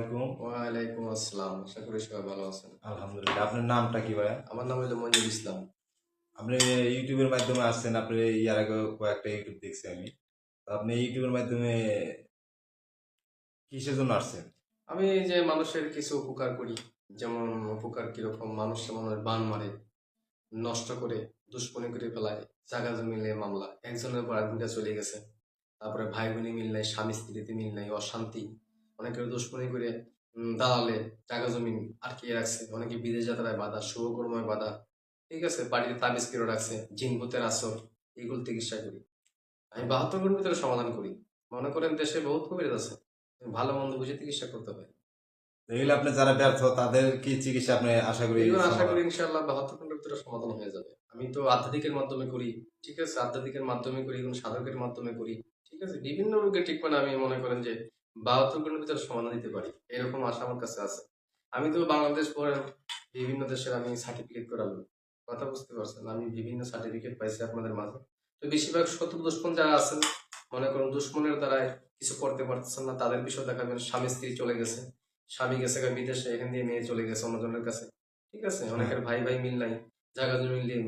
আলাইকুম। ওয়ালাইকুম আসসালাম। আশা করি সবাই ভালো আছেন। আলহামদুলিল্লাহ। আপনার নামটা কি ভাইয়া? আমার নাম হলো মঞ্জুর ইসলাম। আপনি ইউটিউবের মাধ্যমে আসছেন। আপনি ইয়ার আগে কয়েকটা ইউটিউব দেখছি আমি। তো আপনি ইউটিউবের মাধ্যমে কিসের জন্য আসছেন? আমি এই যে মানুষের কিছু উপকার করি। যেমন উপকার কিরকম, মানুষের বান মারে, নষ্ট করে, দুশ্মনী করে ফেলায়, জাগা জমি নিয়ে মামলা, একজনের পর আরেকজনকে চলে গেছে। তারপরে ভাই বোনে মিল নাই, স্বামী স্ত্রীতে মিল নাই, অশান্তি, অনেকের দুশ্মনী করে দালালে জাগা জমি আটকিয়ে রাখছে, অনেকে বিদেশ যাত্রায় বাধা, শুভকর্ময় বাধা, ঠিক আছে, বাড়িতে তাবিজ কেড়ে রাখছে, জিন ভূতের আসর, এগুলো চিকিৎসা করি। আমি ৭২ ঘন্টার ভিতরে সমাধান করি। মনে করেন দেশে বহুত কবিরাজ আছে, ভালো মন্দ বুঝে চিকিৎসা করতে হয়। এগুলো আপনি যারা ব্যর্থ তাদের কি চিকিৎসা আপনি আশা করি এগুলো আশা সমাধান? করি ইনশাআল্লাহ ৭২ ঘন্টার ভিতরে সমাধান হয়ে যাবে। আমি তো আধ্যাত্মিকের মাধ্যমে করি, ঠিক আছে, আধ্যাত্মিকের মাধ্যমে করি, কোন সাধকের মাধ্যমে করি, ঠিক আছে, বিভিন্ন রোগের ট্রিটমেন্ট আমি মনে করেন যে ৭২ ঘন্টার ভিতরে সমাধান দিতে পারি, এরকম আশা আমার কাছে আছে। আমি তো বাংলাদেশ পড়েন, বিভিন্ন দেশের আমি সার্টিফিকেট করাবো, কথা বুঝতে পারছেন, আমি বিভিন্ন সার্টিফিকেট পাইছি আপনাদের মাঝে। তো বেশিরভাগ শত্রু দুশ্মন যারা আছেন, মনে করেন দুশ্মনের দ্বারাই কিছু করতে পারতেছেন না, তাদের বিষয় দেখাবেন, স্বামী স্ত্রী চলে গেছে, স্বামী গেছে বিদেশে, এখান দিয়ে মেয়ে চলে গেছে অন্যজনের কাছে, ঠিক আছে, হ্যাঁ। অনেকের ভাই ভাই মিল নাই, জায়গা জমি মিলিয়ে